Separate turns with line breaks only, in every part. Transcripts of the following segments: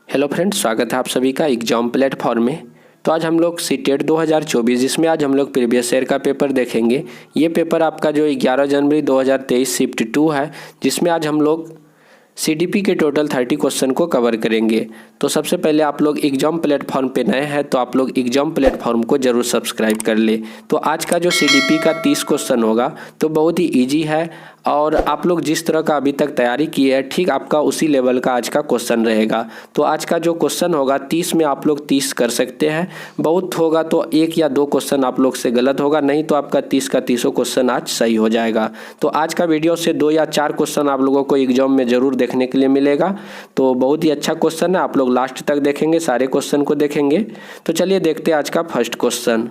Hello friends, स्वागत है आप सभी का एग्जाम प्लेटफॉर्म में। तो आज हम लोग सीटेट 2024 जिसमें आज हम लोग प्रीवियस ईयर का पेपर देखेंगे। ये पेपर आपका जो 11 जनवरी 2023 शिफ्ट 2 है, जिसमें आज हम लोग सीडीपी के टोटल 30 क्वेश्चन को कवर करेंगे। तो सबसे पहले आप लोग एग्जाम प्लेटफॉर्म पे नए हैं तो आप लोग एग्जाम प्लेटफॉर्म को जरूर सब्सक्राइब कर ले। तो आज का जो सीडीपी का 30 क्वेश्चन होगा तो बहुत ही इजी है और आप लोग जिस तरह का अभी तक तैयारी की है ठीक आपका उसी लेवल का आज का क्वेश्चन रहेगा। तो आज का जो क्वेश्चन होगा 30 में आप लोग 30 कर सकते हैं, बहुत होगा तो 1 या 2 क्वेश्चन आप लोग से गलत होगा, नहीं तो आपका 30 का 30 क्वेश्चन आज सही हो जाएगा। तो आज का वीडियो से 2 या 4 क्वेश्चन आप लोगों को एग्जाम में ज़रूर देखने के लिए मिलेगा। तो बहुत ही अच्छा क्वेश्चन है, आप लोग लास्ट तक देखेंगे, सारे क्वेश्चन को देखेंगे। तो चलिए देखते हैं आज का फर्स्ट क्वेश्चन।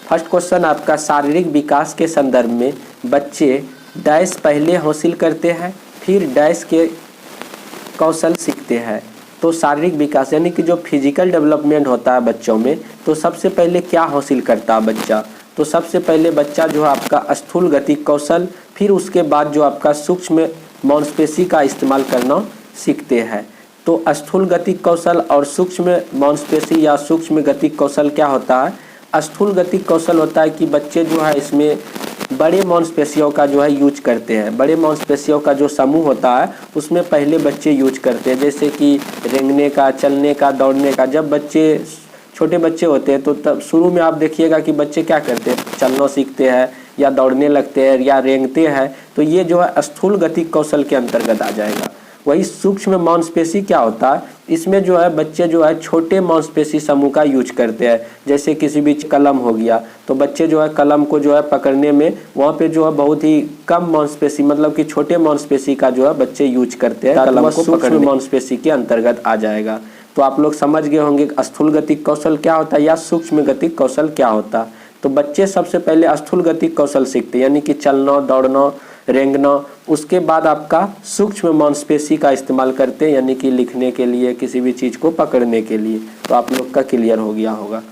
फर्स्ट क्वेश्चन आपका शारीरिक विकास के संदर्भ में बच्चे डैश पहले हासिल करते हैं फिर डैश के कौशल सीखते हैं। तो शारीरिक विकास यानी कि जो फिजिकल डेवलपमेंट होता है बच्चों में, तो सबसे पहले क्या हासिल करता है बच्चा? तो सबसे पहले बच्चा जो है आपका स्थूल गति कौशल, फिर उसके बाद जो आपका सूक्ष्म मांसपेशी का इस्तेमाल करना सीखते हैं। तो स्थूल गति कौशल और सूक्ष्म मांसपेशी या सूक्ष्म गति कौशल क्या होता है? स्थूल गति कौशल होता है कि बच्चे जो है इसमें बड़े मांसपेशियों का जो है यूज करते हैं। बड़े मांसपेशियों का जो समूह होता है उसमें पहले बच्चे यूज करते हैं, जैसे कि रेंगने का, चलने का, दौड़ने का। जब बच्चे छोटे बच्चे होते हैं तो तब शुरू में आप देखिएगा कि बच्चे क्या करते हैं, चलना सीखते हैं या दौड़ने लगते हैं या रेंगते हैं। तो ये जो है स्थूल गति कौशल के अंतर्गत आ जाएगा। वही सूक्ष्म मांसपेशी क्या होता है, इसमें जो है बच्चे जो है छोटे मांसपेशी समूह का यूज करते हैं। जैसे किसी भी कलम हो गया तो बच्चे जो है कलम को जो है पकड़ने में वहाँ पे जो है बहुत ही कम मांसपेशी, मतलब कि छोटे मांसपेशी का जो है बच्चे यूज करते हैं। कलम को पकड़ने मांसपेशी के अंतर्गत आ जाएगा। तो आप लोग समझ गए होंगे स्थूल गति कौशल क्या होता है या सूक्ष्म गति कौशल क्या होता है। तो बच्चे सबसे पहले स्थूल गति कौशल सीखते हैं, यानी कि चलना, दौड़ना, रेंगना। उसके बाद आपका सूक्ष्म मांसपेशी का इस्तेमाल करते हैं, यानी कि लिखने के लिए, किसी भी चीज़ को पकड़ने के लिए। तो आप लोग का क्लियर हो गया होगा।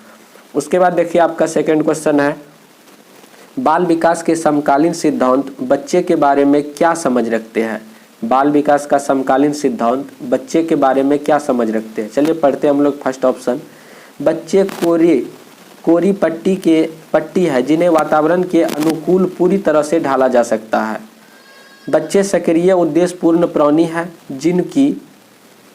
उसके बाद देखिए आपका सेकंड क्वेश्चन है, बाल विकास के समकालीन सिद्धांत बच्चे के बारे में क्या समझ रखते हैं? बाल विकास का समकालीन सिद्धांत बच्चे के बारे में क्या समझ रखते हैं? चलिए पढ़ते हैं हम लोग। फर्स्ट ऑप्शन, बच्चे कोरी पट्टी है जिन्हें वातावरण के अनुकूल पूरी तरह से ढाला जा सकता है। बच्चे सक्रिय उद्देश्यपूर्ण प्राणी हैं जिनकी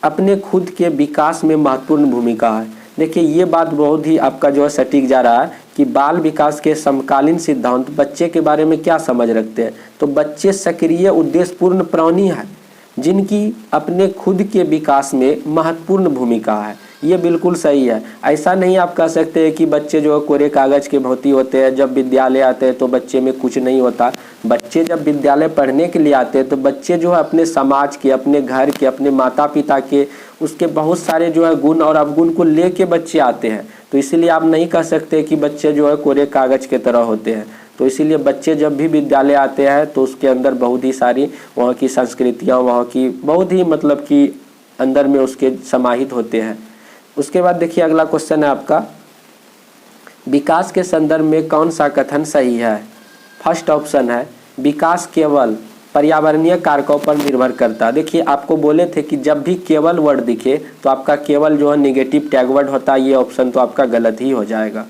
अपने खुद के विकास में महत्वपूर्ण भूमिका है। देखिए ये बात बहुत ही आपका जो है सटीक जा रहा है कि बाल विकास के समकालीन सिद्धांत बच्चे के बारे में क्या समझ रखते हैं। तो बच्चे सक्रिय उद्देश्यपूर्ण प्राणी हैं जिनकी अपने खुद के विकास में महत्वपूर्ण भूमिका है। ये बिल्कुल सही है। ऐसा नहीं आप कह सकते हैं कि बच्चे जो कोरे कागज के भांति होते हैं, जब विद्यालय आते हैं तो बच्चे में कुछ नहीं होता। बच्चे जब विद्यालय पढ़ने के लिए आते हैं तो बच्चे जो है अपने समाज के, अपने घर के, अपने माता पिता के, उसके बहुत सारे जो है गुण और अवगुण को लेके बच्चे आते हैं। तो इसीलिए आप नहीं कह सकते कि बच्चे जो है कोरे कागज के तरह होते हैं। तो इसीलिए बच्चे जब भी विद्यालय आते हैं तो उसके अंदर बहुत ही सारी वहाँ की संस्कृतियाँ, वहाँ की बहुत ही मतलब कि अंदर में उसके समाहित होते हैं। उसके बाद देखिए अगला क्वेश्चन है आपका, विकास के संदर्भ में कौन सा कथन सही है? फर्स्ट ऑप्शन है, विकास केवल पर्यावरणीय कारकों पर निर्भर करता है। देखिए आपको बोले थे कि जब भी केवल वर्ड दिखे तो आपका केवल जो है नेगेटिव टैग वर्ड होता है। ये ऑप्शन तो आपका गलत ही हो जाएगा।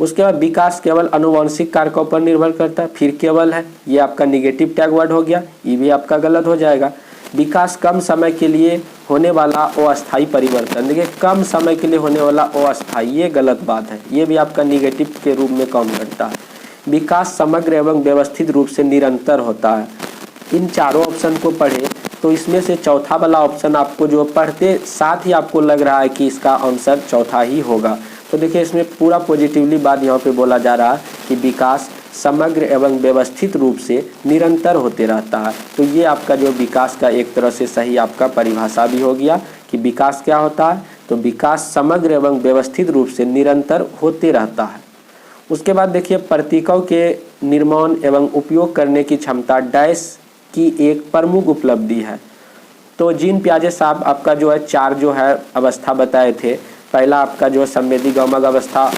उसके बाद विकास केवल अनुवांशिक कारकों पर निर्भर करता है, फिर केवल है, ये आपका नेगेटिव टैग वर्ड हो गया, ये भी आपका गलत हो जाएगा। विकास कम समय के लिए होने वाला अस्थायी परिवर्तन, देखिए कम समय के लिए होने वाला अस्थायी, ये गलत बात है, ये भी आपका निगेटिव के रूप में काम करता है। विकास समग्र एवं व्यवस्थित रूप से निरंतर होता है। इन चारों ऑप्शन को पढ़े तो इसमें से चौथा वाला ऑप्शन आपको जो पढ़ते साथ ही आपको लग रहा है कि इसका आंसर चौथा ही होगा। तो देखिए इसमें पूरा पॉजिटिवली बात यहाँ पे बोला जा रहा है कि विकास समग्र एवं व्यवस्थित रूप से निरंतर होते रहता है। तो ये आपका जो विकास का एक तरह से सही आपका परिभाषा भी हो गया कि विकास क्या होता है। तो विकास समग्र एवं व्यवस्थित रूप से निरंतर होते रहता है। उसके बाद देखिए प्रतीकों के निर्माण एवं उपयोग करने की क्षमता डैश की एक प्रमुख उपलब्धि है। तो जीन पियाजे साहब आपका जो है 4 जो है अवस्था बताए थे। पहला आपका जो संवेदी गौमक अवस्था,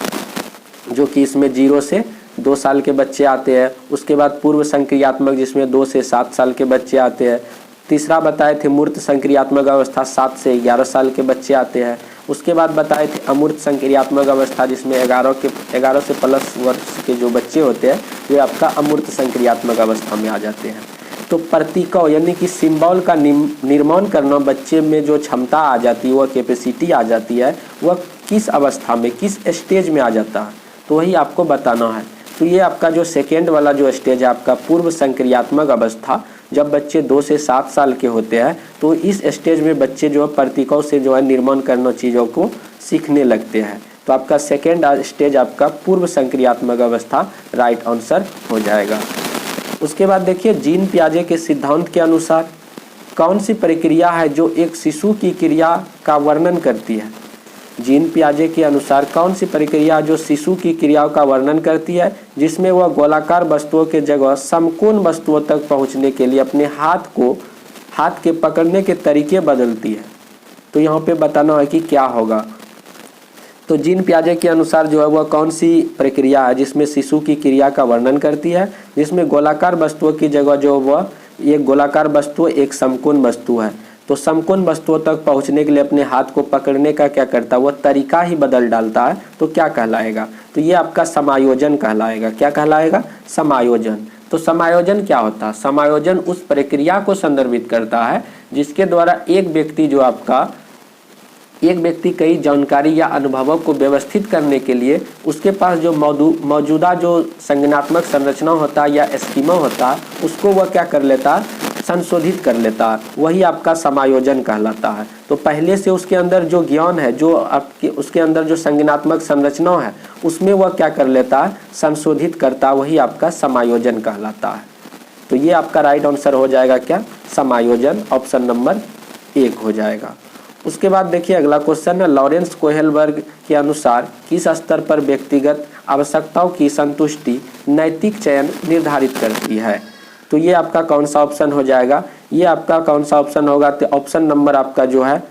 जो कि इसमें 0 से 2 साल के बच्चे आते हैं। उसके बाद पूर्व संक्रियात्मक जिसमें 2 से 7 साल के बच्चे आते हैं। तीसरा बताए थे मूर्त संक्रियात्मक अवस्था 7 से 11 साल के बच्चे आते हैं। उसके बाद बताए थे अमूर्त संक्रियात्मक अवस्था जिसमें 11 से प्लस वर्ष के जो बच्चे होते हैं वे आपका अमूर्त संक्रियात्मक अवस्था में आ जाते हैं। तो प्रतीकों यानी कि सिंबल का निर्माण करना बच्चे में जो क्षमता आ जाती है, वह कैपेसिटी आ जाती है, वह किस अवस्था में किस स्टेज में आ जाता है, तो वही आपको बताना है। तो ये आपका जो सेकेंड वाला जो स्टेज है आपका पूर्व संक्रियात्मक अवस्था, जब बच्चे 2 से 7 साल के होते हैं तो इस स्टेज में बच्चे जो है प्रतीकों से जो है निर्माण करना चीज़ों को सीखने लगते हैं। तो आपका सेकेंड स्टेज आपका पूर्व संक्रियात्मक अवस्था राइट आंसर हो जाएगा। उसके बाद देखिए जीन पियाजे के सिद्धांत के अनुसार कौन सी प्रक्रिया है जो एक शिशु की क्रिया का वर्णन करती है। जीन पियाजे के अनुसार कौन सी प्रक्रिया जो शिशु की क्रियाओं का वर्णन करती है जिसमें वह गोलाकार वस्तुओं के जगह समकोण वस्तुओं तक पहुंचने के लिए अपने हाथ के पकड़ने के तरीके बदलती है। तो यहाँ पे बताना है कि क्या होगा। तो जीन पियाजे के अनुसार जो है वह कौन सी प्रक्रिया है जिसमें शिशु की क्रिया का वर्णन करती है, जिसमें गोलाकार वस्तुओं की जगह जो वह एक गोलाकार वस्तु एक समकोण वस्तु है। तो समकोण वस्तुओं तक पहुंचने के लिए अपने हाथ को पकड़ने का क्या करता है, वह तरीका ही बदल डालता है। तो क्या कहलाएगा, तो ये आपका समायोजन कहलाएगा। क्या कहलाएगा, समायोजन। तो समायोजन क्या होता है, समायोजन उस प्रक्रिया को संदर्भित करता है जिसके द्वारा एक व्यक्ति कई जानकारी या अनुभवों को व्यवस्थित करने के लिए उसके पास जो मौजूदा जो संज्ञानात्मक संरचना होता है या स्कीमा होता है उसको वह क्या कर लेता है, संशोधित कर लेता है। वही आपका समायोजन कहलाता है। तो पहले से उसके अंदर जो ज्ञान है, जो आपके उसके अंदर जो संज्ञानात्मक संरचना है उसमें वह क्या कर लेता है, संशोधित करता है। वही आपका समायोजन कहलाता है। तो ये आपका राइट आंसर हो जाएगा क्या, समायोजन। ऑप्शन नंबर 1 हो जाएगा। उसके बाद देखिए अगला क्वेश्चन है, लॉरेंस कोहेलबर्ग के अनुसार किस स्तर पर व्यक्तिगत आवश्यकताओं की संतुष्टि नैतिक चयन निर्धारित करती है। तो ये आपका कौन सा ऑप्शन हो जाएगा, ये आपका कौन सा ऑप्शन होगा, तो ऑप्शन नंबर आपका जो है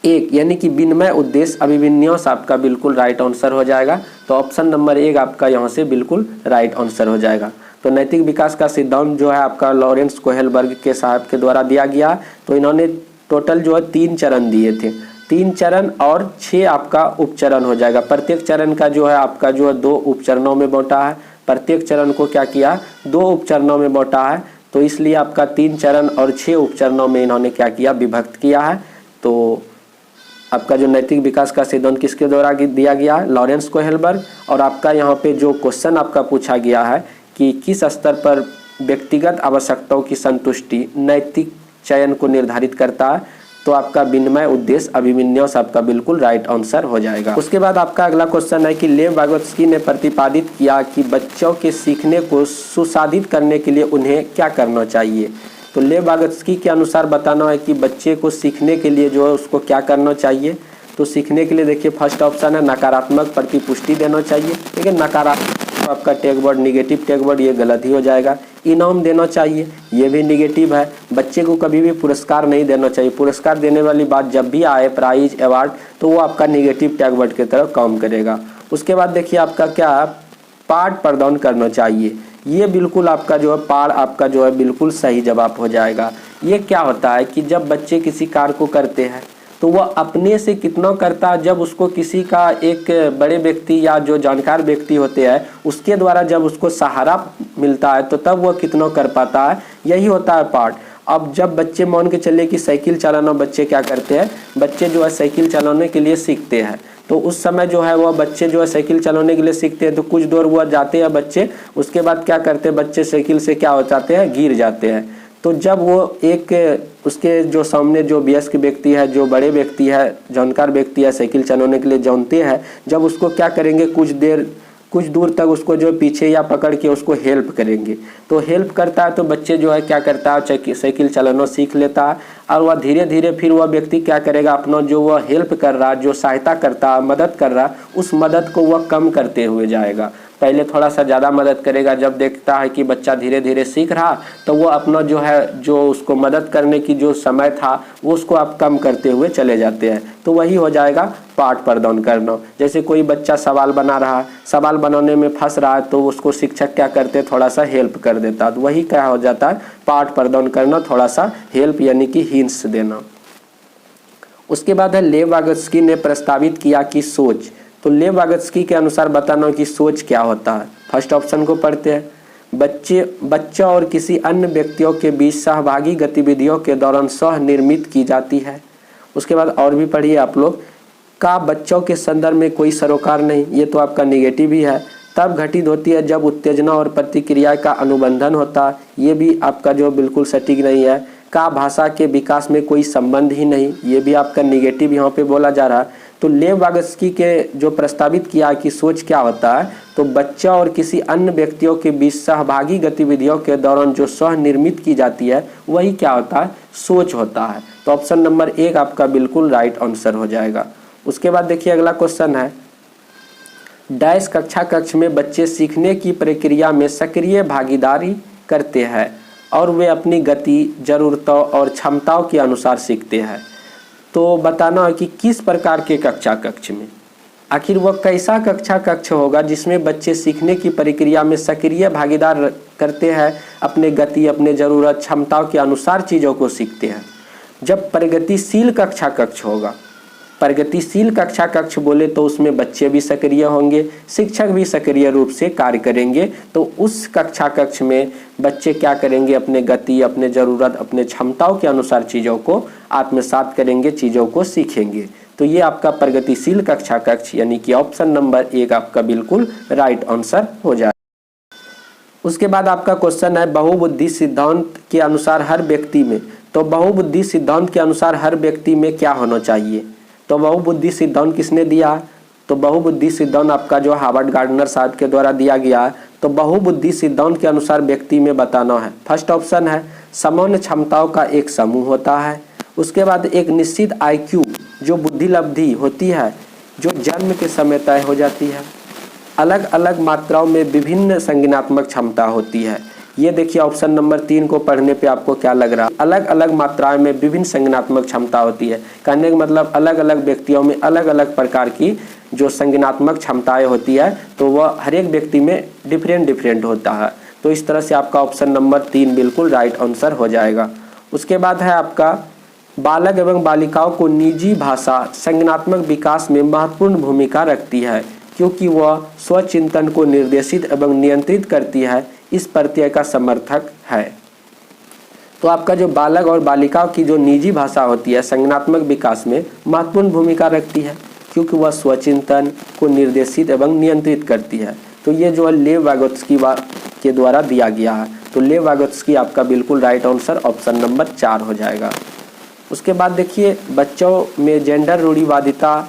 1 यानी कि विनिमय उद्देश्य अभिविन्यास आपका बिल्कुल राइट आंसर हो जाएगा। तो ऑप्शन नंबर 1 आपका यहाँ से बिल्कुल राइट आंसर हो जाएगा। तो नैतिक विकास का सिद्धांत जो है आपका लॉरेंस कोहेलबर्ग के साहब के द्वारा दिया गया। तो इन्होंने टोटल जो है 3 चरण दिए थे, 3 चरण और 6 आपका उपचरण हो जाएगा। प्रत्येक चरण का जो है आपका जो है 2 उपचरणों में बांटा है। प्रत्येक चरण को क्या किया, 2 उपचरणों में बांटा है। तो इसलिए आपका 3 चरण और 6 उपचरणों में इन्होंने क्या किया, विभक्त किया है। तो आपका जो नैतिक विकास का सिद्धांत किसके द्वारा दिया गया है, लॉरेंस कोहेलबर्ग। और आपका यहाँ पे जो क्वेश्चन आपका पूछा गया है कि किस स्तर पर व्यक्तिगत आवश्यकताओं की संतुष्टि नैतिक चयन को निर्धारित करता है, तो आपका विनिमय उद्देश्य अभिविन्यास आपका बिल्कुल राइट आंसर हो जाएगा। उसके बाद आपका अगला क्वेश्चन है कि लेव वागोत्स्की ने प्रतिपादित किया कि बच्चों के सीखने को सुसाधित करने के लिए उन्हें क्या करना चाहिए। तो लेव वागोत्स्की के अनुसार बताना है कि बच्चे को सीखने के लिए जो है उसको क्या करना चाहिए। तो सीखने के लिए देखिए फर्स्ट ऑप्शन है नकारात्मक प्रतिपुष्टि देना चाहिए। लेकिन नकारात्मक आपका tag word negative tag word ये गलत ही हो जाएगा। इनाम देना चाहिए, ये भी निगेटिव है। बच्चे को कभी भी पुरस्कार नहीं देना चाहिए। पुरस्कार देने वाली बात जब भी आए, प्राइज अवार्ड, तो वो आपका निगेटिव टैग वर्ड की तरफ काम करेगा। उसके बाद देखिए आपका क्या पाठ प्रदान करना चाहिए। ये बिल्कुल आपका जो है पाठ आपका जो है बिल्कुल सही जवाब हो जाएगा। ये क्या होता है कि जब बच्चे किसी कार्य को करते हैं तो वह अपने से कितना करता है, जब उसको किसी का एक बड़े व्यक्ति या जो जानकार व्यक्ति होते हैं उसके द्वारा जब उसको सहारा मिलता है तो तब वह कितना कर पाता है, यही होता है पाठ। अब जब बच्चे मान के चले कि साइकिल चलाना बच्चे क्या करते हैं, बच्चे जो है साइकिल चलाने के लिए सीखते हैं। तो उस समय जो है वह बच्चे जो है साइकिल चलाने के लिए सीखते हैं। तो कुछ दूर वह जाते हैं बच्चे, उसके बाद क्या करते हैं बच्चे साइकिल से क्या हो जाते हैं, गिर जाते हैं। तो जब वो एक उसके जो सामने जो वयस्क व्यक्ति है, जो बड़े व्यक्ति है, जानकार व्यक्ति है, साइकिल चलाने के लिए जानते हैं, जब उसको क्या करेंगे कुछ दूर तक उसको जो पीछे या पकड़ के उसको हेल्प करेंगे। तो हेल्प करता है तो बच्चे जो है क्या करता है, साइकिल चलाना सीख लेता है। और वह धीरे धीरे फिर वह व्यक्ति क्या करेगा, अपना जो वह हेल्प कर रहा है, जो सहायता करता है, मदद कर रहा है, उस मदद को वह कम करते हुए जाएगा। पहले थोड़ा सा ज़्यादा मदद करेगा, जब देखता है कि बच्चा धीरे धीरे सीख रहा तो वो अपना जो है जो उसको मदद करने की जो समय था वो उसको आप कम करते हुए चले जाते हैं। तो वही हो जाएगा पाठ प्रदान करना। जैसे कोई बच्चा सवाल बना रहा है, सवाल बनाने में फंस रहा है तो उसको शिक्षक क्या करते, थोड़ा सा हेल्प कर देता है। तो वही क्या हो जाता है, पाठ प्रदान करना, थोड़ा सा हेल्प यानी कि हिंट्स देना। उसके बाद है लेव वागोत्स्की ने प्रस्तावित किया कि सोच। तो लेव वागोत्स्की के अनुसार बताना कि सोच क्या होता है। फर्स्ट ऑप्शन को पढ़ते हैं। बच्चा और किसी अन्य व्यक्तियों के बीच सहभागी गतिविधियों के दौरान सह निर्मित की जाती है। उसके बाद और भी पढ़िए आप लोग। का बच्चों के संदर्भ में कोई सरोकार नहीं, ये तो आपका नेगेटिव ही है। तब घटित होती है जब उत्तेजना और प्रतिक्रिया का अनुबंधन होता है, ये भी आपका जो बिल्कुल सटीक नहीं है। का भाषा के विकास में कोई संबंध ही नहीं, ये भी आपका नेगेटिव यहाँ पे बोला जा रहा है। तो लेव वागोत्स्की के जो प्रस्तावित किया कि सोच क्या होता है, तो बच्चा और किसी अन्य व्यक्तियों के बीच सहभागी गतिविधियों के दौरान जो सह निर्मित की जाती है वही क्या होता है, सोच होता है। तो ऑप्शन नंबर 1 आपका बिल्कुल राइट आंसर हो जाएगा। उसके बाद देखिए अगला क्वेश्चन है, डैश कक्षा कक्ष में बच्चे सीखने की प्रक्रिया में सक्रिय भागीदारी करते हैं और वे अपनी गति, जरूरतों और क्षमताओं के अनुसार सीखते हैं। तो बताना है कि किस प्रकार के कक्षा कक्ष में, आखिर वह कैसा कक्षा कक्ष होगा जिसमें बच्चे सीखने की प्रक्रिया में सक्रिय भागीदार करते हैं, अपने गति, अपने जरूरत, क्षमताओं के अनुसार चीज़ों को सीखते हैं। जब प्रगतिशील कक्षा कक्ष होगा, प्रगतिशील कक्षा कक्ष बोले तो उसमें बच्चे भी सक्रिय होंगे, शिक्षक भी सक्रिय रूप से कार्य करेंगे। तो उस कक्षा कक्ष में बच्चे क्या करेंगे, अपने गति, अपने ज़रूरत, अपने क्षमताओं के अनुसार चीज़ों को आत्मसात करेंगे, चीज़ों को सीखेंगे। तो ये आपका प्रगतिशील कक्षा कक्ष यानी कि ऑप्शन नंबर 1 आपका बिल्कुल राइट आंसर हो जाए। उसके बाद आपका क्वेश्चन है, बहुबुद्धि सिद्धांत के अनुसार हर व्यक्ति में। तो बहुबुद्धि सिद्धांत के अनुसार हर व्यक्ति में क्या होना चाहिए। तो बहुबुद्धि सिद्धांत किसने दिया, तो बहुबुद्धि सिद्धांत आपका जो हार्वर्ड गार्डनर साहब के द्वारा दिया गया है। तो बहुबुद्धि सिद्धांत के अनुसार व्यक्ति में बताना है। फर्स्ट ऑप्शन है समान क्षमताओं का एक समूह होता है। उसके बाद एक निश्चित IQ जो बुद्धिलब्धि होती है जो जन्म के समय तय हो जाती है। अलग अलग मात्राओं में विभिन्न संज्ञानात्मक क्षमता होती है। ये देखिए ऑप्शन नंबर 3 को पढ़ने पे आपको क्या लग रहा है, अलग अलग मात्राओं में विभिन्न संज्ञानात्मक क्षमता होती है। कहने का मतलब अलग अलग व्यक्तियों में अलग अलग प्रकार की जो संज्ञानात्मक क्षमताएं होती है, तो वह हर एक व्यक्ति में डिफरेंट होता है। तो इस तरह से आपका ऑप्शन नंबर 3 बिल्कुल राइट आंसर हो जाएगा। उसके बाद है आपका बालक एवं बालिकाओं को निजी भाषा संज्ञानात्मक विकास में महत्वपूर्ण भूमिका रखती है क्योंकि वह स्वचिंतन को निर्देशित एवं नियंत्रित करती है, इस प्रत्यय का समर्थक है। तो आपका जो बालक और बालिकाओं की जो निजी भाषा होती है संज्ञानात्मक विकास में महत्वपूर्ण भूमिका रखती है क्योंकि वह स्वचिंतन को निर्देशित एवं नियंत्रित करती है। तो ये जो है लेव वागोत्स्की के द्वारा दिया गया है। तो लेव वागोत्स्की आपका बिल्कुल राइट आंसर ऑप्शन नंबर 4 हो जाएगा। उसके बाद देखिए बच्चों में जेंडर रूढ़िवादिता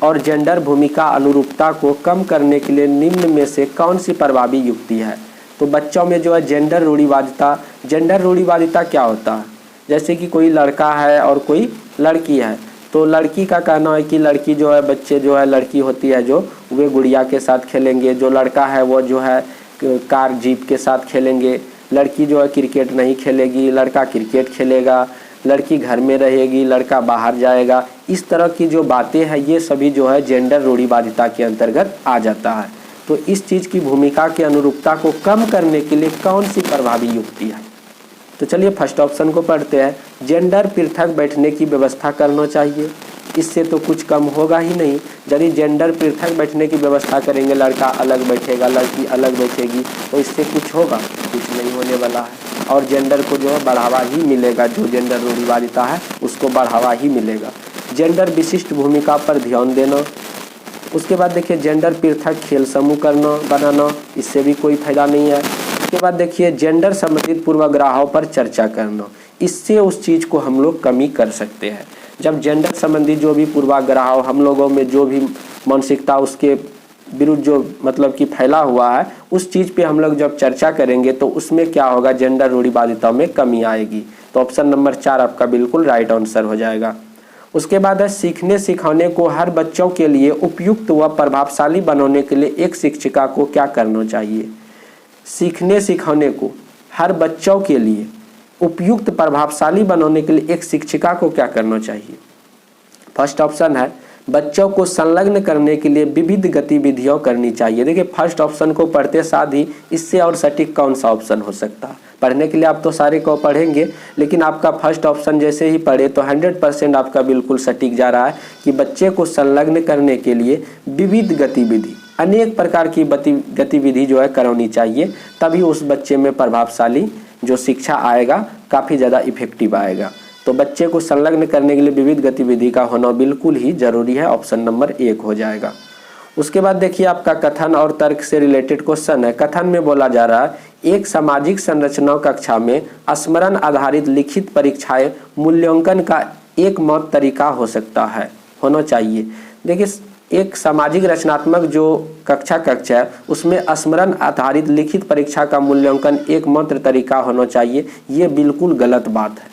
और जेंडर भूमिका अनुरूपता को कम करने के लिए निम्न में से कौन सी प्रभावी युक्ति है। तो बच्चों में जो है जेंडर रूढ़िवादिता क्या होता है, जैसे कि कोई लड़का है और कोई लड़की है। तो लड़की का कहना है कि लड़की जो है, बच्चे जो है, लड़की होती है जो वे गुड़िया के साथ खेलेंगे, जो लड़का है वो जो है कार जीप के साथ खेलेंगे। लड़की जो है क्रिकेट नहीं खेलेगी, लड़का क्रिकेट खेलेगा। लड़की घर में रहेगी, लड़का बाहर जाएगा। इस तरह की जो बातें हैं ये सभी जो है जेंडर रूढ़िवादिता के अंतर्गत आ जाता है। तो इस चीज़ की भूमिका की अनुरूपता को कम करने के लिए कौन सी प्रभावी युक्ति है। तो चलिए फर्स्ट ऑप्शन को पढ़ते हैं। जेंडर पृथक बैठने की व्यवस्था करना चाहिए, इससे तो कुछ कम होगा ही नहीं। यदि जेंडर पृथक बैठने की व्यवस्था करेंगे, लड़का अलग बैठेगा, लड़की अलग बैठेगी, तो इससे कुछ होगा, कुछ नहीं होने वाला है। और जेंडर को जो है बढ़ावा ही मिलेगा, जो जेंडर रूढ़िवादिता है उसको बढ़ावा ही मिलेगा। जेंडर विशिष्ट भूमिका पर ध्यान देना। उसके बाद देखिए जेंडर पृथक खेल समूह बनाना, इससे भी कोई फायदा नहीं है। उसके बाद देखिए जेंडर संबंधित पूर्वाग्रहों पर चर्चा करना, इससे उस चीज़ को हम लोग कमी कर सकते हैं। जब जेंडर संबंधी जो भी पूर्वाग्रह हम लोगों में जो भी मानसिकता उसके विरुद्ध जो मतलब कि फैला हुआ है, उस चीज़ पे हम लोग जब चर्चा करेंगे तो उसमें क्या होगा, जेंडर रूढ़िवादिता में कमी आएगी। तो ऑप्शन नंबर 4 आपका बिल्कुल राइट आंसर हो जाएगा। उसके बाद है सीखने सिखाने को हर बच्चों के लिए उपयुक्त व प्रभावशाली बनाने के लिए एक शिक्षिका को क्या करना चाहिए। सीखने सिखाने को हर बच्चों के लिए उपयुक्त प्रभावशाली बनाने के लिए एक शिक्षिका को क्या करना चाहिए। फर्स्ट ऑप्शन है बच्चों को संलग्न करने के लिए विविध गतिविधियां करनी चाहिए। देखिए फर्स्ट ऑप्शन को पढ़ते साथ ही इससे और सटीक कौन सा ऑप्शन हो सकता है। पढ़ने के लिए आप तो सारे को पढ़ेंगे, लेकिन आपका फर्स्ट ऑप्शन जैसे ही पढ़े तो 100% आपका बिल्कुल सटीक जा रहा है कि बच्चे को संलग्न करने के लिए विविध गतिविधि, अनेक प्रकार की गतिविधि जो है करवानी चाहिए, तभी उस बच्चे में प्रभावशाली जो शिक्षा आएगा काफ़ी ज़्यादा इफेक्टिव आएगा। तो बच्चे को संलग्न करने के लिए विविध गतिविधि का होना बिल्कुल ही ज़रूरी है, ऑप्शन नंबर 1 हो जाएगा। उसके बाद देखिए आपका कथन और तर्क से रिलेटेड क्वेश्चन है। कथन में बोला जा रहा है एक सामाजिक संरचना कक्षा में स्मरण आधारित लिखित परीक्षाएं मूल्यांकन का एकमात्र तरीका हो सकता है, होना चाहिए। देखिए एक सामाजिक रचनात्मक जो कक्षा है उसमें स्मरण आधारित लिखित परीक्षा का मूल्यांकन एकमात्र तरीका होना चाहिए, ये बिल्कुल गलत बात है।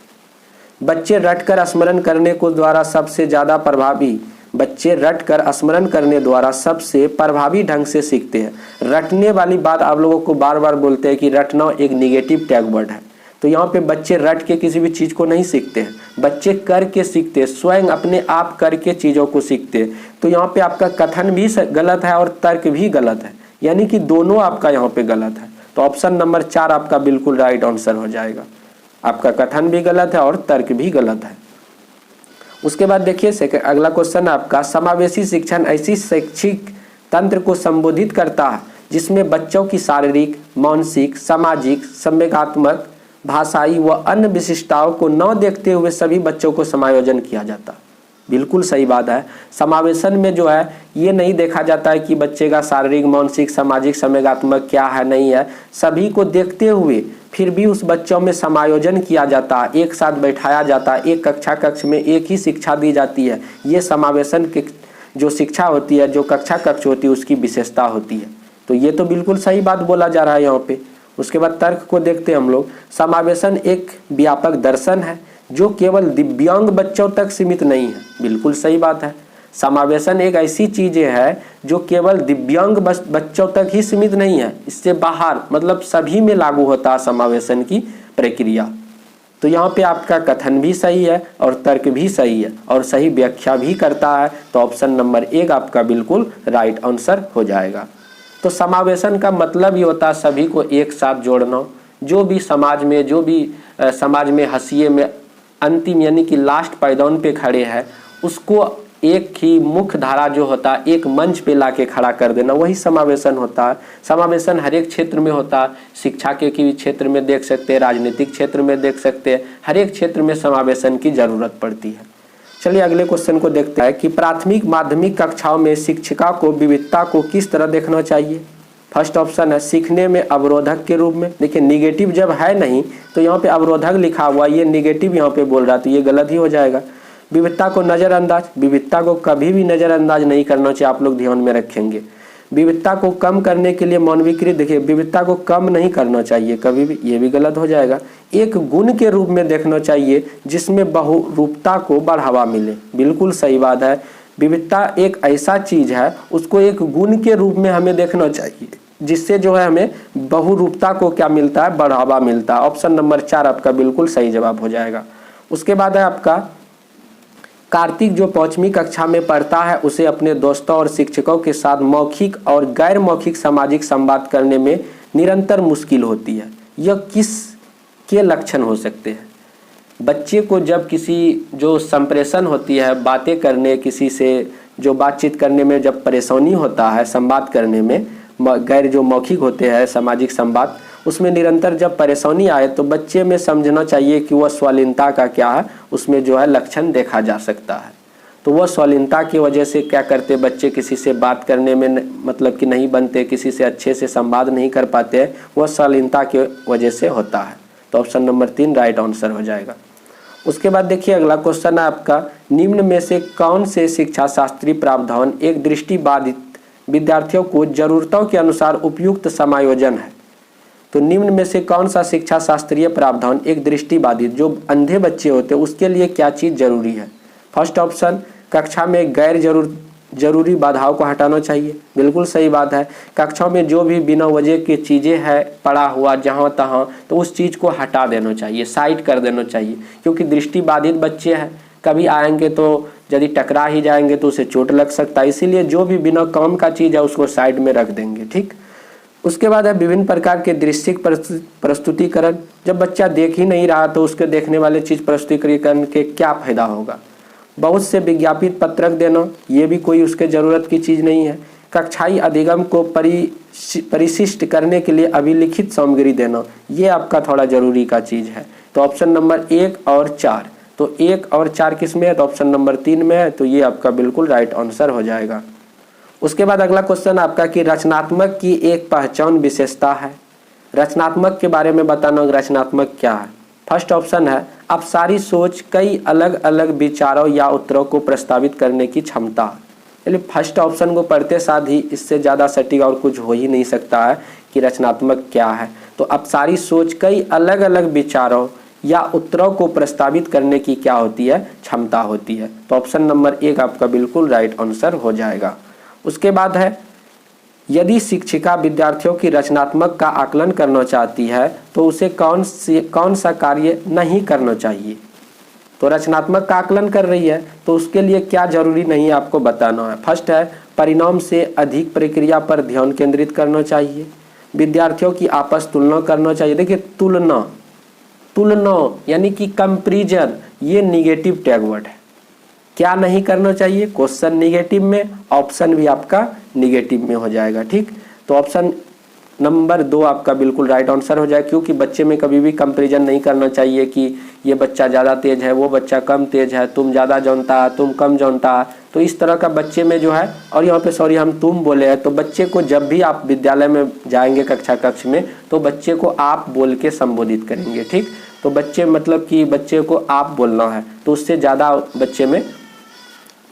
बच्चे रटकर स्मरण करने को द्वारा सबसे ज़्यादा प्रभावी बच्चे रटकर स्मरण करने द्वारा सबसे प्रभावी ढंग से सीखते हैं। रटने वाली बात आप लोगों को बार बार बोलते हैं कि रटना एक निगेटिव टैग वर्ड है, तो यहाँ पे बच्चे रट के किसी भी चीज़ को नहीं सीखते हैं, बच्चे करके सीखते हैं, स्वयं अपने आप करके चीज़ों को सीखते हैं। तो यहाँ पे आपका कथन भी गलत है और तर्क भी गलत है, यानी कि दोनों आपका यहाँ पे गलत है। तो ऑप्शन नंबर 4 आपका बिल्कुल राइट आंसर हो जाएगा। आपका कथन भी गलत है और तर्क भी गलत है। उसके बाद देखिए अगला क्वेश्चन आपका समावेशी शिक्षण ऐसी शैक्षिक तंत्र को संबोधित करता है जिसमें बच्चों की शारीरिक, मानसिक, सामाजिक, संवेगात्मक, भाषाई व अन्य विशिष्टताओं को न देखते हुए सभी बच्चों को समायोजन किया जाता है। बिल्कुल सही बात है। समावेशन में जो है ये नहीं देखा जाता है कि बच्चे का शारीरिक, मानसिक, सामाजिक, संवेगात्मक क्या है नहीं है, सभी को देखते हुए फिर भी उस बच्चों में समायोजन किया जाता है, एक साथ बैठाया जाता है, एक कक्ष में एक ही शिक्षा दी जाती है। ये समावेशन की जो शिक्षा होती है, जो कक्ष होती है, उसकी विशेषता होती है। तो ये तो बिल्कुल सही बात बोला जा रहा है यहाँ पे। उसके बाद तर्क को देखते हैं हम लोग। समावेशन एक व्यापक दर्शन है जो केवल दिव्यांग बच्चों तक सीमित नहीं है। बिल्कुल सही बात है। समावेशन एक ऐसी चीज़ें है जो केवल दिव्यांग बच्चों तक ही सीमित नहीं है, इससे बाहर मतलब सभी में लागू होता है समावेशन की प्रक्रिया। तो यहाँ पे आपका कथन भी सही है और तर्क भी सही है और सही व्याख्या भी करता है। तो ऑप्शन नंबर 1 आपका बिल्कुल राइट आंसर हो जाएगा। तो समावेशन का मतलब ही होता है सभी को एक साथ जोड़ना। जो भी समाज में हंसिए में अंतिम यानी कि लास्ट पायदान पे खड़े हैं, उसको एक ही मुख्य धारा जो होता है एक मंच पे लाके खड़ा कर देना, वही समावेशन होता है। समावेशन हर एक क्षेत्र में होता है। शिक्षा के भी क्षेत्र में देख सकते हैं, राजनीतिक क्षेत्र में देख सकते हैं, हर एक क्षेत्र में समावेशन की जरूरत पड़ती है। चलिए अगले क्वेश्चन को देखते हैं कि प्राथमिक माध्यमिक कक्षाओं में शिक्षिका को विविधता को किस तरह देखना चाहिए। फर्स्ट ऑप्शन है सीखने में अवरोधक के रूप में। देखिए निगेटिव जब है नहीं तो यहाँ पे अवरोधक लिखा हुआ, ये निगेटिव यहाँ पे बोल रहा है, तो ये गलत ही हो जाएगा। विविधता को नज़रअंदाज, विविधता को कभी भी नज़रअंदाज नहीं करना चाहिए, आप लोग ध्यान में रखेंगे। विविधता को कम करने के लिए मानवीकृत, देखिए विविधता को कम नहीं करना चाहिए कभी भी, ये भी गलत हो जाएगा। एक गुण के रूप में देखना चाहिए जिसमें बहुरूपता को बढ़ावा मिले। बिल्कुल सही बात है। विविधता एक ऐसा चीज है, उसको एक गुण के रूप में हमें देखना चाहिए जिससे जो है हमें बहुरूपता को क्या मिलता है, बढ़ावा मिलता है। ऑप्शन नंबर 4 आपका बिल्कुल सही जवाब हो जाएगा। उसके बाद है आपका कार्तिक जो 5वीं कक्षा में पढ़ता है उसे अपने दोस्तों और शिक्षकों के साथ मौखिक और गैर मौखिक सामाजिक संवाद करने में निरंतर मुश्किल होती है। यह किस के लक्षण हो सकते हैं। बच्चे को जब किसी जो संप्रेषण होती है, बातें करने, किसी से जो बातचीत करने में जब परेशानी होता है, संवाद करने में, गैर जो मौखिक होते हैं सामाजिक संवाद, उसमें निरंतर जब परेशानी आए तो बच्चे में समझना चाहिए कि वह स्वालीनता का क्या है, उसमें जो है लक्षण देखा जा सकता है। तो वह स्वालीनता की वजह से क्या करते बच्चे, किसी से बात करने में मतलब कि नहीं बनते, किसी से अच्छे से संवाद नहीं कर पाते हैं, वह स्वालीनता की वजह से होता है। तो ऑप्शन नंबर 3 राइट आंसर हो जाएगा। उसके बाद देखिए अगला क्वेश्चन है आपका, निम्न में से कौन से शिक्षा शास्त्रीय प्रावधान एक दृष्टिबाधित विद्यार्थियों को जरूरतों के अनुसार उपयुक्त समायोजन है। तो निम्न में से कौन सा शिक्षा शास्त्रीय प्रावधान एक दृष्टिबाधित जो अंधे बच्चे होते हैं उसके लिए क्या चीज़ जरूरी है। फर्स्ट ऑप्शन, कक्षा में गैर जरूरी बाधाओं को हटाना चाहिए। बिल्कुल सही बात है। कक्षाओं में जो भी बिना वजह की चीज़ें है पड़ा हुआ जहाँ तहाँ, तो उस चीज़ को हटा देना चाहिए, साइड कर देना चाहिए, क्योंकि दृष्टिबाधित बच्चे हैं, कभी आएंगे तो यदि टकरा ही जाएंगे तो उसे चोट लग सकता है। इसीलिए जो भी बिना काम का चीज़ है उसको साइड में रख देंगे। ठीक। उसके बाद है विभिन्न प्रकार के दृश्यिक प्रस्तुतिकरण। जब बच्चा देख ही नहीं रहा तो उसके देखने वाले चीज प्रस्तुतिकरण के क्या फायदा होगा। बहुत से विज्ञापित पत्रक देना, ये भी कोई उसके ज़रूरत की चीज़ नहीं है। कक्षाई अधिगम को परिशिष्ट करने के लिए अभिलिखित सामग्री देना, ये आपका थोड़ा ज़रूरी का चीज़ है। तो ऑप्शन नंबर 1 और 4, तो 1 और 4 किस में है, तो ऑप्शन नंबर 3 में है, तो ये आपका बिल्कुल राइट आंसर हो जाएगा। उसके बाद अगला क्वेश्चन आपका कि रचनात्मक की एक पहचान विशेषता है। रचनात्मक के बारे में बताना, रचनात्मक क्या है। फर्स्ट ऑप्शन है आप सारी सोच कई अलग अलग विचारों या उत्तरों को प्रस्तावित करने की क्षमता। चलिए फर्स्ट ऑप्शन को पढ़ते साथ ही इससे ज़्यादा सटीक और कुछ हो ही नहीं सकता है कि रचनात्मक क्या है। तो आप सारी सोच कई अलग अलग विचारों या उत्तरों को प्रस्तावित करने की क्या होती है, क्षमता होती है। तो ऑप्शन नंबर 1 आपका बिल्कुल राइट आंसर हो जाएगा। उसके बाद है यदि शिक्षिका विद्यार्थियों की रचनात्मक का आकलन करना चाहती है तो उसे कौन सा कार्य नहीं करना चाहिए। तो रचनात्मक का आकलन कर रही है तो उसके लिए क्या जरूरी नहीं है आपको बताना है। फर्स्ट है परिणाम से अधिक प्रक्रिया पर ध्यान केंद्रित करना चाहिए, विद्यार्थियों की आपस तुलना करना चाहिए। देखिए तुलना यानी कि कंपैरिजन, ये निगेटिव टैग वर्ड है। क्या नहीं करना चाहिए, क्वेश्चन निगेटिव में, ऑप्शन भी आपका निगेटिव में हो जाएगा। ठीक, तो ऑप्शन नंबर 2 आपका बिल्कुल राइट आंसर हो जाएगा, क्योंकि बच्चे में कभी भी कंपैरिजन नहीं करना चाहिए कि ये बच्चा ज़्यादा तेज है, वो बच्चा कम तेज है, तुम ज़्यादा जानता है, तुम कम जानता है। तो इस तरह का बच्चे में जो है, और यहाँ पे सॉरी हम तुम बोले हैं, तो बच्चे को जब भी आप विद्यालय में जाएंगे कक्षा कक्ष में तो बच्चे को आप बोल के संबोधित करेंगे। ठीक, तो बच्चे मतलब कि बच्चे को आप बोलना है, तो उससे ज़्यादा बच्चे में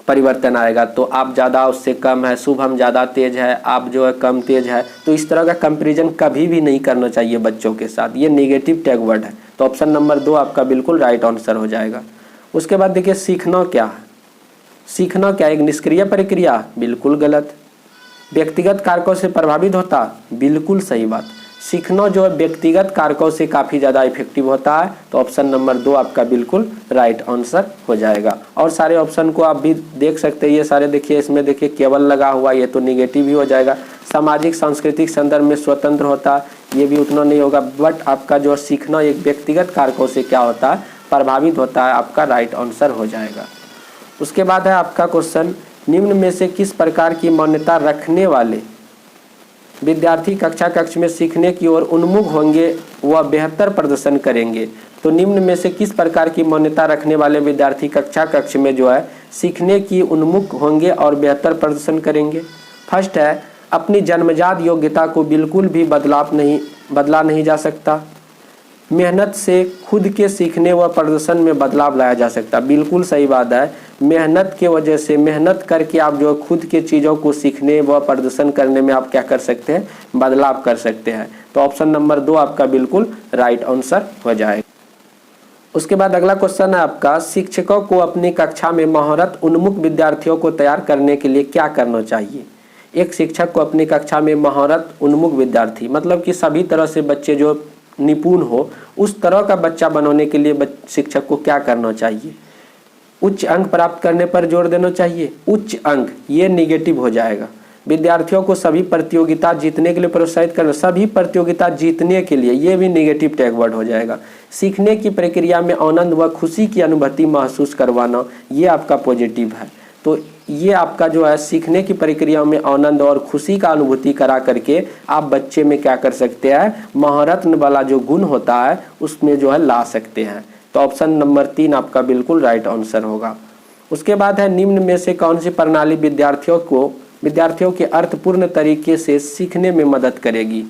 परिवर्तन आएगा। तो आप ज़्यादा उससे कम है, शुभम ज़्यादा तेज है, आप जो है कम तेज है। तो इस तरह का कंपैरिजन कभी भी नहीं करना चाहिए बच्चों के साथ, ये नेगेटिव टैग वर्ड है। तो ऑप्शन नंबर 2 आपका बिल्कुल राइट आंसर हो जाएगा। उसके बाद देखिए सीखना क्या है। सीखना क्या, एक निष्क्रिय प्रक्रिया, बिल्कुल गलत। व्यक्तिगत कारकों से प्रभावित होता, बिल्कुल सही बात। सीखना जो है व्यक्तिगत कारकों से काफ़ी ज़्यादा इफेक्टिव होता है। तो ऑप्शन नंबर 2 आपका बिल्कुल राइट आंसर हो जाएगा। और सारे ऑप्शन को आप भी देख सकते हैं, ये सारे देखिए, इसमें देखिए केवल लगा हुआ, ये तो निगेटिव ही हो जाएगा। सामाजिक सांस्कृतिक संदर्भ में स्वतंत्र होता, ये भी उतना नहीं होगा। बट आपका जो सीखना एक व्यक्तिगत कारकों से क्या होता है, प्रभावित होता है, आपका राइट आंसर हो जाएगा। उसके बाद है आपका क्वेश्चन, निम्न में से किस प्रकार की मान्यता रखने वाले विद्यार्थी कक्षा कक्ष में सीखने की ओर उन्मुख होंगे व बेहतर प्रदर्शन करेंगे। तो निम्न में से किस प्रकार की मान्यता रखने वाले विद्यार्थी कक्षा कक्ष में जो है सीखने की उन्मुख होंगे और बेहतर प्रदर्शन करेंगे। फर्स्ट है अपनी जन्मजात योग्यता को बिल्कुल भी बदला नहीं जा सकता। मेहनत से खुद के सीखने व प्रदर्शन में बदलाव लाया जा सकता, बिल्कुल सही बात है। मेहनत के वजह से, मेहनत करके आप जो खुद के चीज़ों को सीखने व प्रदर्शन करने में आप क्या कर सकते हैं, बदलाव कर सकते हैं। तो ऑप्शन नंबर 2 आपका बिल्कुल राइट आंसर हो जाएगा। उसके बाद अगला क्वेश्चन है आपका, शिक्षकों को अपनी कक्षा में महारत उन्मुख विद्यार्थियों को तैयार करने के लिए क्या करना चाहिए। एक शिक्षक को अपनी कक्षा में महारत उन्मुख विद्यार्थी मतलब कि सभी तरह से बच्चे जो निपुण हो, उस तरह का बच्चा बनाने के लिए शिक्षक को क्या करना चाहिए। उच्च अंक प्राप्त करने पर जोर देना चाहिए। उच्च अंक ये निगेटिव हो जाएगा। विद्यार्थियों को सभी प्रतियोगिता जीतने के लिए प्रोत्साहित करना, सभी प्रतियोगिता जीतने के लिए, ये भी निगेटिव टैग वर्ड हो जाएगा। सीखने की प्रक्रिया में आनंद व खुशी की अनुभूति महसूस करवाना, ये आपका पॉजिटिव है। तो ये आपका जो है सीखने की प्रक्रिया में आनंद और खुशी का अनुभूति करा करके आप बच्चे में क्या कर सकते हैं, महारत वाला जो गुण होता है उसमें जो है ला सकते हैं। तो ऑप्शन नंबर 3 आपका बिल्कुल राइट आंसर होगा। उसके बाद है निम्न में से कौन सी प्रणाली विद्यार्थियों के अर्थपूर्ण तरीके से सीखने में मदद करेगी।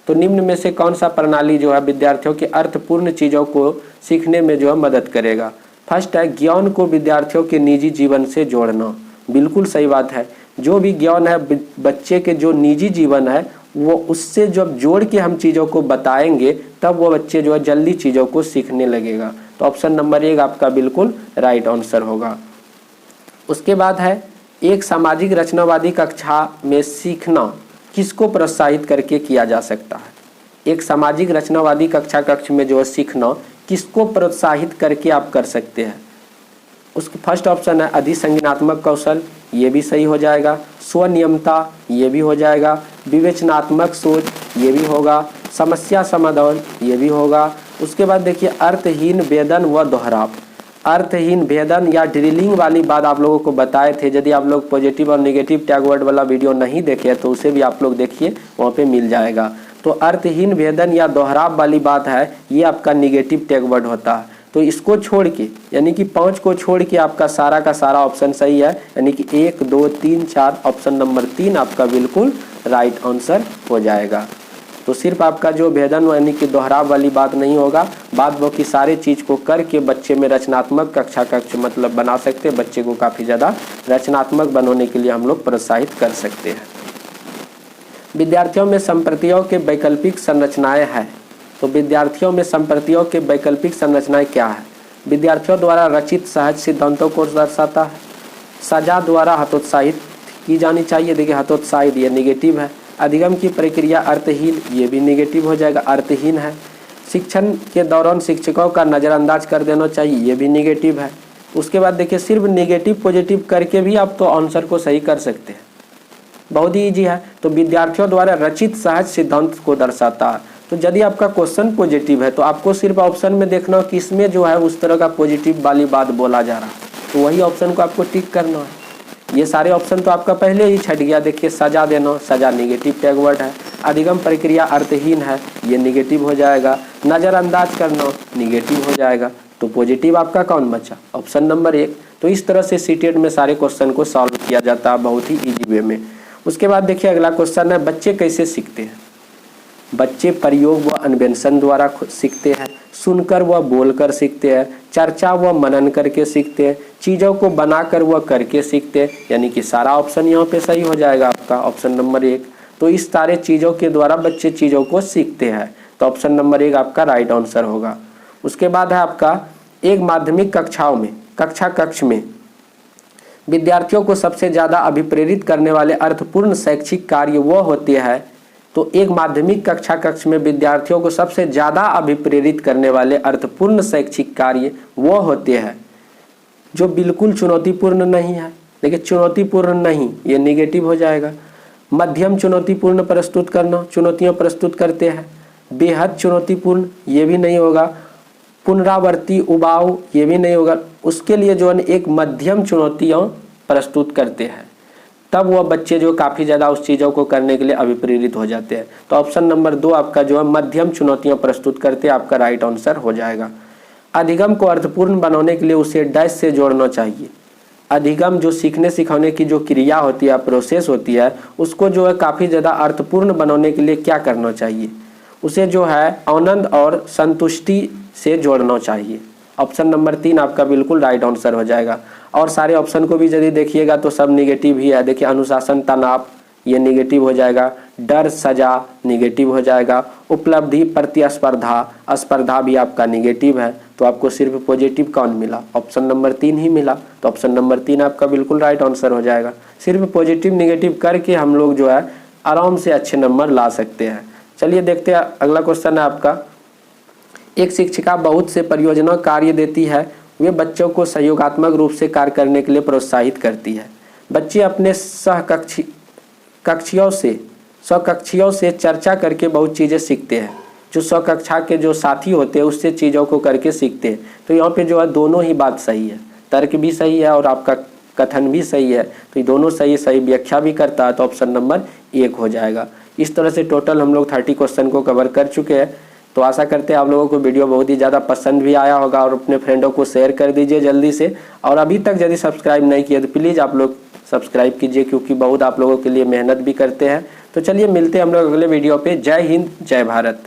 तो निम्न में से कौन सा प्रणाली जो है विद्यार्थियों के अर्थपूर्ण चीज़ों को सीखने में जो है मदद करेगा। फर्स्ट है ज्ञान को विद्यार्थियों के निजी जीवन से जोड़ना, बिल्कुल सही बात है। जो भी ज्ञान है बच्चे के जो निजी जीवन है वो उससे जब जोड़ के हम चीज़ों को बताएंगे तब वो बच्चे जो है जल्दी चीज़ों को सीखने लगेगा। तो ऑप्शन नंबर 1 आपका बिल्कुल राइट आंसर होगा। उसके बाद है एक सामाजिक रचनावादी कक्षा में सीखना किसको प्रोत्साहित करके किया जा सकता है। एक सामाजिक रचनावादी कक्षा कक्ष में जो है सीखना किसको प्रोत्साहित करके आप कर सकते हैं। उसका फर्स्ट ऑप्शन है अधिसंज्ञानात्मक कौशल, ये भी सही हो जाएगा। स्वनियमता, ये भी हो जाएगा। विवेचनात्मक सोच, ये भी होगा। समस्या समाधान ये भी होगा। उसके बाद देखिए अर्थहीन भेदन व दोहराव। अर्थहीन भेदन या ड्रिलिंग वाली बात आप लोगों को बताए थे। यदि आप लोग पॉजिटिव और नेगेटिव टैग वर्ड वाला वीडियो नहीं देखे तो उसे भी आप लोग देखिए, वहाँ पे मिल जाएगा। तो अर्थहीन भेदन या दोहराव वाली बात है, ये आपका नेगेटिव टैग वर्ड होता है। तो इसको छोड़ के यानी कि 5 को छोड़ के आपका सारा का सारा ऑप्शन सही है, यानी कि 1 2 3 4 ऑप्शन नंबर 3 आपका बिल्कुल राइट आंसर हो जाएगा। तो सिर्फ आपका जो भेदन यानी कि दोहराव वाली बात नहीं होगा, बाद बाकी सारे चीज़ को करके बच्चे में रचनात्मक कक्षा कक्ष मतलब बना सकते हैं। बच्चे को काफ़ी ज़्यादा रचनात्मक बनाने के लिए हम लोग प्रोत्साहित कर सकते हैं। विद्यार्थियों में संप्रतियों के वैकल्पिक संरचनाएं हैं। तो विद्यार्थियों में संप्रतियों के वैकल्पिक संरचनाएं क्या है? विद्यार्थियों द्वारा रचित सहज सिद्धांतों को दर्शाता है। सजा द्वारा हतोत्साहित की जानी चाहिए। देखिए हतोत्साहित ये निगेटिव है। अधिगम की प्रक्रिया अर्थहीन, ये भी निगेटिव हो जाएगा, अर्थहीन है। शिक्षण के दौरान शिक्षकों का नज़रअंदाज कर देना चाहिए, ये भी निगेटिव है। उसके बाद देखिए सिर्फ निगेटिव पॉजिटिव करके भी आप तो आंसर को सही कर सकते हैं, बहुत ही ईजी है। तो विद्यार्थियों द्वारा रचित सहज सिद्धांत को दर्शाता है। तो यदि आपका क्वेश्चन पॉजिटिव है तो आपको सिर्फ ऑप्शन में देखना कि इसमें जो है उस तरह का पॉजिटिव वाली बात बोला जा रहा है, तो वही ऑप्शन को आपको टिक करना है। ये सारे ऑप्शन तो आपका पहले ही छट गया। देखिए सजा देना, सजा निगेटिव टैग वर्ड है। अधिगम प्रक्रिया अर्थहीन है, ये निगेटिव हो जाएगा। नज़रअंदाज करना निगेटिव हो जाएगा। तो पॉजिटिव आपका कौन बचा? Option number 1। तो इस तरह से सीटेट में सारे क्वेश्चन को सॉल्व किया जाता है बहुत ही ईजी वे में। उसके बाद देखिए अगला क्वेश्चन है, बच्चे कैसे सीखते हैं? बच्चे प्रयोग व अन्वेषण द्वारा सीखते हैं, सुनकर व बोलकर सीखते हैं, चर्चा व मनन करके सीखते हैं, चीज़ों को बनाकर व करके सीखते हैं। यानी कि सारा ऑप्शन यहाँ पे सही हो जाएगा आपका, ऑप्शन नंबर 1। तो इस सारे चीज़ों के द्वारा बच्चे चीज़ों को सीखते हैं, तो ऑप्शन नंबर 1 आपका राइट आंसर होगा। उसके बाद है आपका एक माध्यमिक कक्षाओं में कक्ष में विद्यार्थियों को सबसे ज़्यादा अभिप्रेरित करने वाले अर्थपूर्ण शैक्षिक कार्य वो होते हैं। तो एक माध्यमिक कक्ष में विद्यार्थियों को सबसे ज़्यादा अभिप्रेरित करने वाले अर्थपूर्ण शैक्षिक कार्य वो होते हैं जो बिल्कुल चुनौतीपूर्ण नहीं है। देखिए चुनौतीपूर्ण नहीं, ये निगेटिव हो जाएगा। मध्यम चुनौतीपूर्ण प्रस्तुत करना, चुनौतियाँ प्रस्तुत करते हैं। बेहद चुनौतीपूर्ण, ये भी नहीं होगा। पुनरावर्ती उबाऊ, ये भी नहीं होगा। उसके लिए जो है एक मध्यम चुनौतियाँ प्रस्तुत करते हैं, तब वह बच्चे जो काफ़ी ज़्यादा उस चीज़ों को करने के लिए अभिप्रेरित हो जाते हैं। तो ऑप्शन नंबर 2 आपका जो है मध्यम चुनौतियाँ प्रस्तुत करते हैं, आपका राइट आंसर हो जाएगा। अधिगम को अर्थपूर्ण बनाने के लिए उसे डैश से जोड़ना चाहिए। अधिगम जो सीखने सिखाने की जो क्रिया होती है, प्रोसेस होती है, उसको जो है काफ़ी ज़्यादा अर्थपूर्ण बनाने के लिए क्या करना चाहिए? उसे जो है आनंद और संतुष्टि से जोड़ना चाहिए। ऑप्शन नंबर 3 आपका बिल्कुल राइट आंसर हो जाएगा। और सारे ऑप्शन को भी यदि देखिएगा तो सब निगेटिव ही है। देखिए अनुशासन तनाव, ये निगेटिव हो जाएगा। डर सजा निगेटिव हो जाएगा। उपलब्धि प्रतिस्पर्धा, स्पर्धा भी आपका निगेटिव है। तो आपको सिर्फ पॉजिटिव कौन मिला? ऑप्शन नंबर 3 ही मिला। तो ऑप्शन नंबर 3 आपका बिल्कुल राइट आंसर हो जाएगा। सिर्फ पॉजिटिव निगेटिव करके हम लोग जो है आराम से अच्छे नंबर ला सकते हैं। चलिए देखते हैं अगला क्वेश्चन है आपका, एक शिक्षिका बहुत से परियोजना कार्य देती है, वे बच्चों को सहयोगात्मक रूप से कार्य करने के लिए प्रोत्साहित करती है। बच्चे अपने सहकक्षियों से चर्चा करके बहुत चीज़ें सीखते हैं। जो स्वकक्षा के जो साथी होते हैं उससे चीज़ों को करके सीखते हैं। तो यहाँ पे जो है दोनों ही बात सही है, तर्क भी सही है और आपका कथन भी सही है। तो ये दोनों सही व्याख्या भी करता है। तो ऑप्शन नंबर 1 हो जाएगा। इस तरह से टोटल हम लोग 30 क्वेश्चन को कवर कर चुके हैं। तो आशा करते हैं आप लोगों को वीडियो बहुत ही ज़्यादा पसंद भी आया होगा और अपने फ्रेंडों को शेयर कर दीजिए जल्दी से। और अभी तक यदि सब्सक्राइब नहीं किया तो प्लीज़ आप लोग सब्सक्राइब कीजिए, क्योंकि बहुत आप लोगों के लिए मेहनत भी करते हैं। तो चलिए मिलते हैं हम लोग अगले वीडियो पे। जय हिंद, जय भारत।